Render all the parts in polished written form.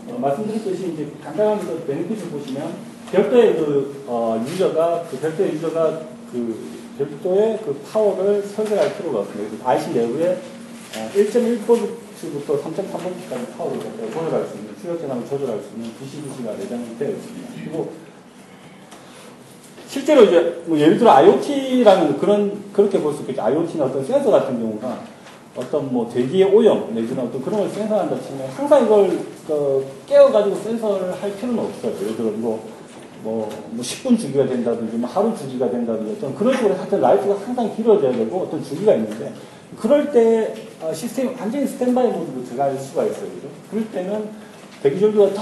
말씀드렸듯이 이제 간단한 그 베네핏을 보시면 별도의 유저가 별도의 그 파워를 설정할 필요가 없습니다. IC 내부에 1.1V부터 3.3V까지 파워를 조절할 수 있는, 출력 전압을 조절할 수 있는 DCDC가 내장이 되어 있습니다. 그리고 실제로 이제 뭐 예를 들어 IoT라는 그렇게 볼 수 있겠죠. IoT나 어떤 센서 같은 경우가 어떤 뭐 대기의 오염 내지는 어떤 그런 걸 센서한다 치면 항상 이걸 깨워가지고 센서를 할 필요는 없어요. 예를 들어 뭐 10분 주기가 된다든지 뭐 하루 주기가 된다든지 어떤 그런 식으로 하여튼 라이프가 항상 길어져야 되고 어떤 주기가 있는데 그럴 때 시스템 완전히 스탠바이 모드로 들어갈 수가 있어요. 그죠? 그럴 때는 대기 전류가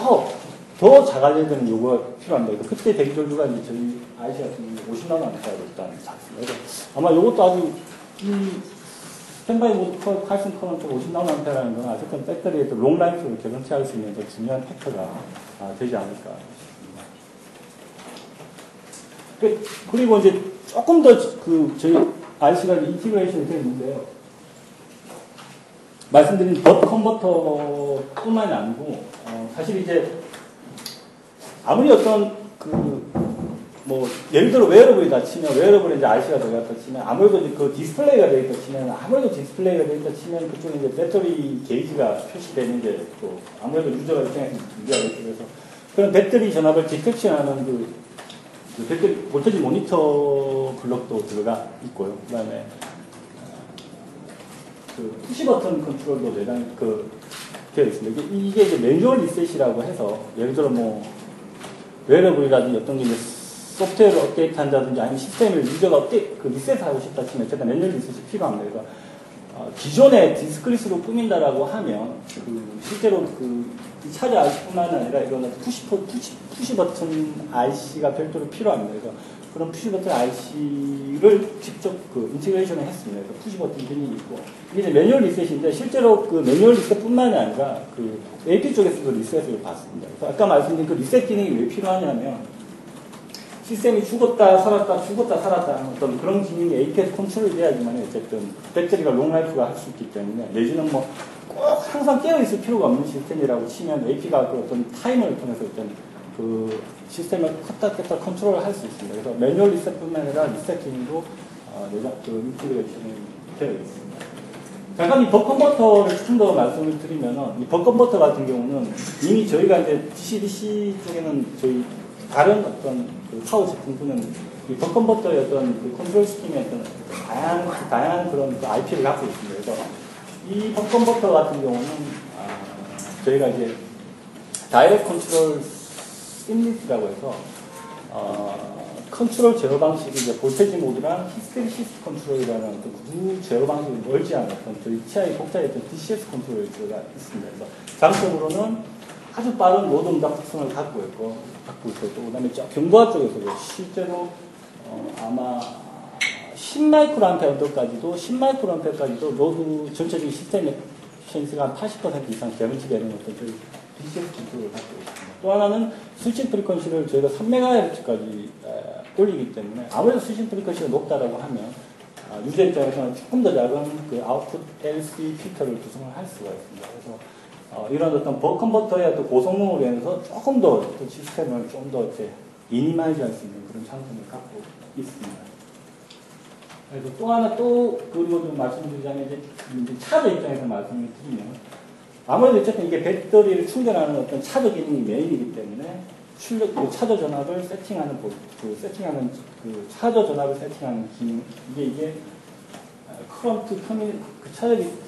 더 작아져야 되는 요구가 필요합니다. 그때 대기 전류가 이제 저희 IC 같은 경우는 50나노암페어로 일단 작습니다. 그래서 아마 이것도 아주 스탠바이 모드 칼슘 커런트 50나노암페어라는 건 어쨌든 배터리의 롱 라이프를 개선체할 수 있는 중요한 팩터가 되지 않을까 싶습니다. 그리고 이제 조금 더 저희 IC가 인티그레이션이 되어 있는데요. 말씀드린 덧 컨버터뿐만이 아니고 사실 이제 아무리 어떤 예를 들어 웨어러블이다 치면 웨어러블에 이제 IC가 들어갔다 치면 아무래도 이제 그 디스플레이가 되어 있다 치면 아무래도 디스플레이가 되어 있다 치면 그쪽에 이제 배터리 게이지가 표시되는 게 또 아무래도 유저가 입장에서 문제가 있고 그래서 그런 배터리 전압을 디텍션하는 그 배터리 볼테지 모니터 블록도 들어가 있고요. 그 다음에 그 푸시 버튼 컨트롤도 내장 되어 있습니다. 이게 이제 매뉴얼 리셋이라고 해서 예를 들어 뭐 웨어러블이라든지 어떤 게 이제 소프트웨어를 업데이트 한다든지 아니면 시스템을 유저가 리셋을 하고 싶다 치면 어쨌든 매뉴얼 리셋이 필요합니다. 그래서 기존의 디스크릿으로 꾸민다라고 하면 실제로 이 차저 IC뿐만 아니라 이런 푸시 버튼 IC가 별도로 필요합니다. 그래서 그런 푸시 버튼 IC를 직접 인티그레이션을 했습니다. 그래서 푸시 버튼 기능이 있고 이게 이제 매뉴얼 리셋인데 실제로 그 매뉴얼 리셋뿐만이 아니라 AP 쪽에서도 리셋을 봤습니다. 그래서 아까 말씀드린 그 리셋 기능이 왜 필요하냐면 시스템이 죽었다 살았다 하는 어떤 그런 기능이 AP에서 컨트롤이 돼야지만 어쨌든 배터리가 롱라이프가 할 수 있기 때문에 내지는 뭐 꼭 항상 깨어있을 필요가 없는 시스템이라고 치면 AP가 그 어떤 타이머를 통해서 어떤 그 시스템을 켰다 켰다 컨트롤을 할 수 있습니다. 그래서 매뉴얼 리셋뿐만 아니라 리셋 기능도 인티그레이션이 되어 있습니다. 잠깐 이 버컨버터를 조금 더 말씀을 드리면은 이 버컨버터 같은 경우는 이미 저희가 이제 DC-DC 쪽에는 저희 다른 어떤 파워 제품들은 이 버컨버터의 어떤 컨트롤 스킴의 어떤 다양한 그런 IP를 갖고 있습니다. 그래서 이 버컨버터 같은 경우는 저희가 이제 다이렉트 컨트롤 스팀릿이라고 해서 컨트롤 제어 방식이 이제 볼테지 모드랑 히스테리시스 컨트롤이라는 어떤 구 제어 방식을 멀지않은 어떤 저희 TI 복사의 어떤 DCS 컨트롤가 있습니다. 그래서 장점으로는 아주 빠른 로드 응답 특성을 갖고 있고 또 그다음에 경부하 쪽에서도 실제로 아마 10마이크로암페어까지도 로드 전체적인 시스템의 에피션시가 한 80% 이상 개런티되는 어떤 저희 DCS 컨트롤을 갖고 있습니다. 또 하나는 스위칭 프리퀀시를 저희가 3MHz까지 올리기 때문에 아무래도 스위칭 프리퀀시가 높다라고 하면 유저 입장에서는 조금 더 작은 그 아웃풋 LC 필터를 구성을 할 수가 있습니다. 그래서 이런 어떤 버컨버터의 어떤 고성능으로 인해서 조금 더 어떤 시스템을 좀 더 이렇게 미니마이즈 할 수 있는 그런 장점을 갖고 있습니다. 그래서 그리고 좀 말씀드리자면 이제 차저 입장에서 말씀을 드리면 아무래도 어쨌든 이게 배터리를 충전하는 어떤 차저 기능이 메인이기 때문에 차저 전압을 세팅하는 차저 전압을 세팅하는 기능 이게 커런트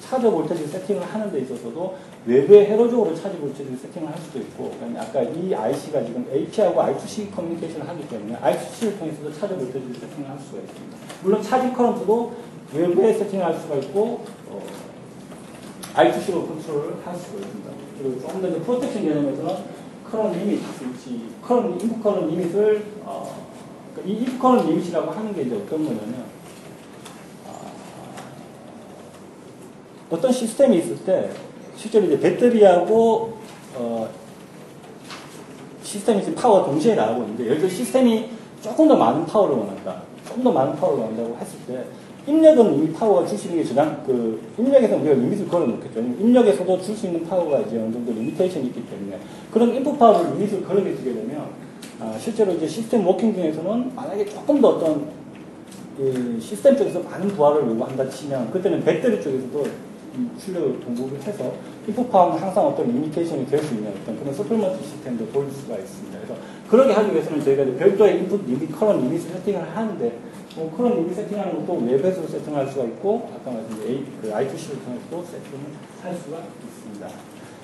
차저 볼테지 세팅을 하는 데 있어서도 외부의 회로적으로 차저 볼테지 세팅을 할 수도 있고 그다음에 아까 이 IC가 지금 AP하고 I2C 커뮤니케이션을 하기 때문에 I2C를 통해서도 차저 볼테지 세팅을 할 수가 있습니다. 물론 차징 커런트도 외부에 세팅을 할 수가 있고 I2C로 컨트롤을 할 수가 있습니다. 그리고 조금 더 프로텍션 개념에서는 커런트 리밋 스위치, 인풋 커런트 리밋을 이 인풋 커런트 리밋이라고 하는 게 이제 어떤 거냐면 어떤 시스템이 있을 때 실제로 이제 배터리하고 시스템이 지금 파워가 동시에 나가고 있는데 예를 들어 시스템이 조금 더 많은 파워를 원한다. 조금 더 많은 파워를 원한다고 했을 때 입력은 이미 파워가 줄 수 있는 게 저장, 입력에서 우리가 리밋을 걸어놓겠죠. 입력에서도 줄 수 있는 파워가 이제 어느 정도 리미테이션이 있기 때문에 그런 인풋 파워를 리밋을 걸어내게 되면 실제로 이제 시스템 워킹 중에서는 만약에 조금 더 어떤 시스템 쪽에서 많은 부하를 요구한다 치면 그때는 배터리 쪽에서도 이 출력을 동급을 해서 인풋 파워는 항상 어떤 리미테이션이 될 수 있는 어떤 그런 서플먼트 시스템도 돌릴 수가 있습니다. 그래서 그렇게 하기 위해서는 저희가 별도의 인풋 리밋, 커런 리밋을 세팅을 하는데 커런 리밋 세팅하는 것도 웹에서 세팅할 수가 있고 아까 말씀드린 I2C를 통해서도 세팅을 할 수가 있습니다.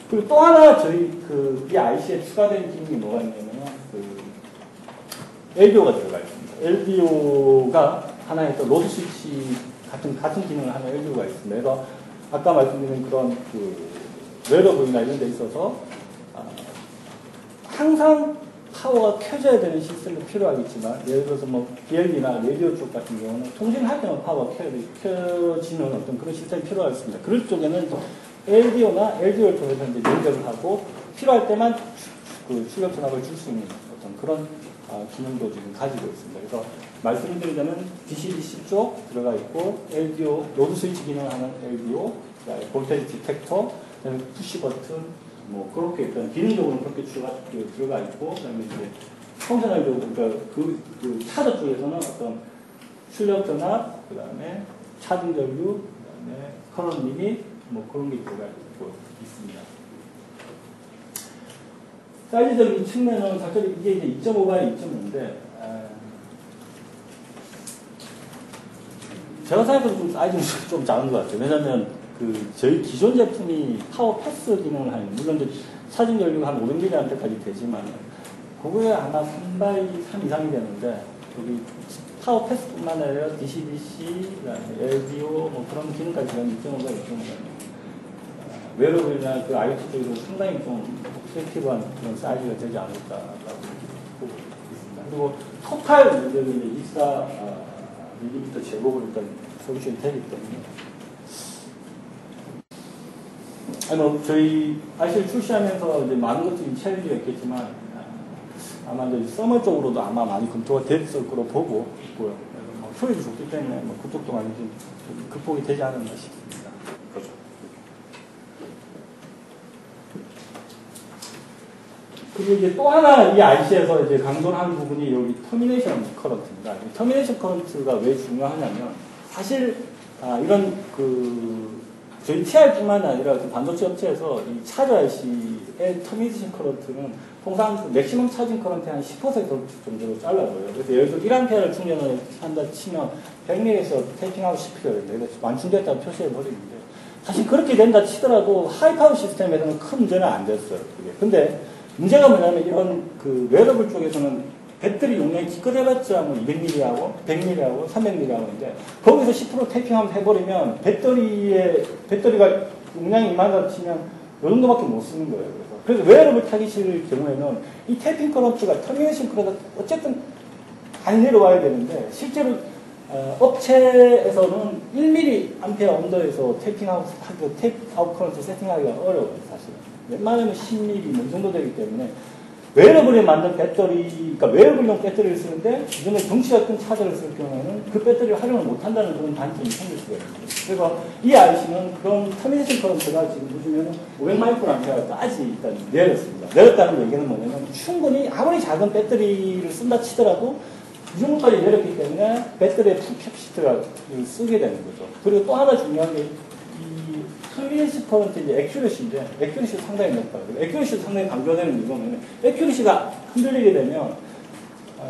그리고 또 하나 저희 이 IC에 추가된 기능이 뭐가 있냐면 LDO가 들어가 있습니다. LDO가 하나의 또 로드 스위치 같은 기능을 하는 LDO가 있습니다. 그래서 아까 말씀드린 그런 웨어러블이나 이런 데 있어서 항상 파워가 켜져야 되는 시스템도 필요하겠지만 예를 들어서 뭐 BLD나 라디오 쪽 같은 경우는 통신할 때만 파워가 켜지는 어떤 그런 시스템이 필요하겠습니다. 그럴 쪽에는 LDO나 LDO를 통해서 이제 연결을 하고 필요할 때만 출력 전압을 줄 수 있는 어떤 그런 기능도 지금 가지고 있습니다. 그래서 말씀드리자면 DC-DC 쪽 들어가 있고 LDO, 로드 스위치 기능을 하는 LDO, 볼테지 디텍터, 그다음에 푸시 버튼, 뭐 그렇게 일단 기능적으로는 그렇게 들어가 있고 그다음에 이제 펑셔널적으로 그러니까 그 차저 쪽에서는 어떤 출력 전압, 그다음에 차징 전류, 그다음에 커런 리밋 뭐 그런 게 들어가 있고 있습니다. 사이즈적인 측면은 사실 이게 이제 2.5바이 2.5인데 제가 생각해도 좀 사이즈는 좀 작은 것 같아요. 왜냐하면 저희 기존 제품이 파워 패스 기능을 하는 물론 이제 차징 전류가 한 500mA까지 되지만 그거에 아마 3바이 3 이상이 되는데 여기 파워 패스뿐만 아니라 DC-DC, LDO 뭐 그런 기능까지 한 2.5바이 2.5바이 웨어러블이나 IoT 쪽에서 상당히 좀 섹티브한 그런 사이즈가 되지 않을까라고 보고 있습니다. 그리고 토탈 면적은 이제 24mm 제곱으로 일단 솔루션이 되기 때문에 저희 IC를 출시하면서 이제 많은 것들이 챌린지가 있겠지만 아마 이제 서머 쪽으로도 아마 많이 검토가 됐을 거로 보고 있고요. 효율이 좋기 때문에 그쪽도 많이 좀 극복이 되지 않았나 싶습니다. 그렇죠. 그리고 이제 또 하나 이 IC에서 이제 강조하는 부분이 여기 터미네이션 커런트입니다. 터미네이션 커런트가 왜 중요하냐면 사실 이런 저희 TI뿐만 아니라 반도체 업체에서 이 차저 IC의 터미네이션 커런트는 통상 맥시멈 차징 커런트의 한 10% 정도로 잘라줘요. 그래서 예를 들어 1A를 충전을 한다 치면 100m에서 테이핑하고 10P가 됩니다. 그래서 완충됐다고 표시해 버리는데 사실 그렇게 된다 치더라도 하이파워 시스템에서는 큰 문제는 안 됐어요. 그게. 근데 문제가 뭐냐면 이런 웨어러블 쪽에서는 배터리 용량이 기껏 해봤자 뭐 200mA하고 100mA하고 300mA하고 있는데 거기서 10% 테이핑하면 해버리면 배터리가 용량이 이만하다 치면 이 정도밖에 못 쓰는 거예요. 그래서 웨어러블 타기 싫을 경우에는 이 테이핑 커런트가 터미네이션 커런트 어쨌든 많이 내려와야 되는데 실제로 업체에서는 1mA 언더에서 테이핑아웃 커런트 세팅하기가 어려워요. 사실은. 웬만하면 10mm 이 정도 되기 때문에 웨어러블에 만든 배터리, 그러니까 웨어러블용 배터리를 쓰는데 기존에 덩치가 큰 차저를 쓸 경우에는 그 배터리를 활용을 못한다는 그런 단점이 생길 수가 있습니다. 그래서 이 IC는 그런 터미네이션 커런트가 지금 보시면 500마이크로암페어까지 일단 내렸습니다. 내렸다는 얘기는 뭐냐면 충분히 아무리 작은 배터리를 쓴다 치더라도 이 정도까지 내렸기 때문에 배터리의 풀 캐피시티를 쓰게 되는 거죠. 그리고 또 하나 중요한 게 터미네이션 커런트 이제 액큐러시인데 액큐러시가 상당히 높아요. 액큐러시가 상당히 강조되는 이유는 액큐러시가 흔들리게 되면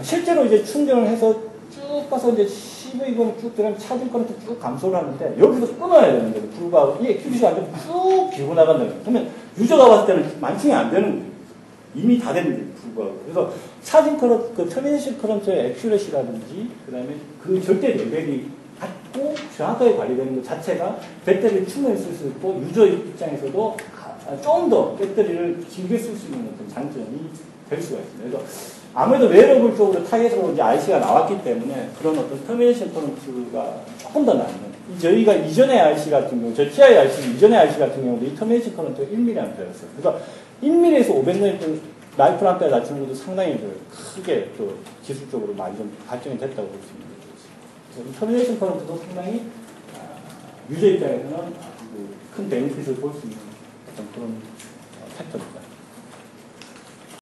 실제로 이제 충전을 해서 쭉 가서 이제 CV번호 쭉 들어가면 차징 커런트 쭉 감소를 하는데 여기서 끊어야 되는 거예요. 불구하고 이 액큐러시가 완전 쭉 비고 나간다는 거예요. 그러면 유저가 봤을 때는 만층이 안 되는 거예요. 이미 다 됐는데 불구하고. 그래서 차징 커런트, 터미네이션 커런트의 액큐러시라든지 그다음에 절대 레벨이 꼭 정확하게 관리되는 것 자체가 배터리를 충분히 쓸 수 있고 유저 입장에서도 좀 더 배터리를 길게 쓸 수 있는 어떤 장점이 될 수가 있습니다. 그래서 아무래도 웨어러블 쪽으로 타겟으로 이제 IC가 나왔기 때문에 그런 어떤 터미네이션 커런트가 조금 더 낫는. 저희가 이전의 IC 같은 경우, 저 TI IC 이전의 IC 같은 경우도 이 터미네이션 커런트가 1mA였어요. 그래서 1mA에서 500마이크로암페어 낮추는 것도 상당히 크게 또 기술적으로 많이 좀 발전이 됐다고 볼 수 있습니다. 그래서 터미네이션 커런트도 상당히 유저 입장에서는 큰 베네핏을 볼 수 있는 어떤 그런 팩터입니다.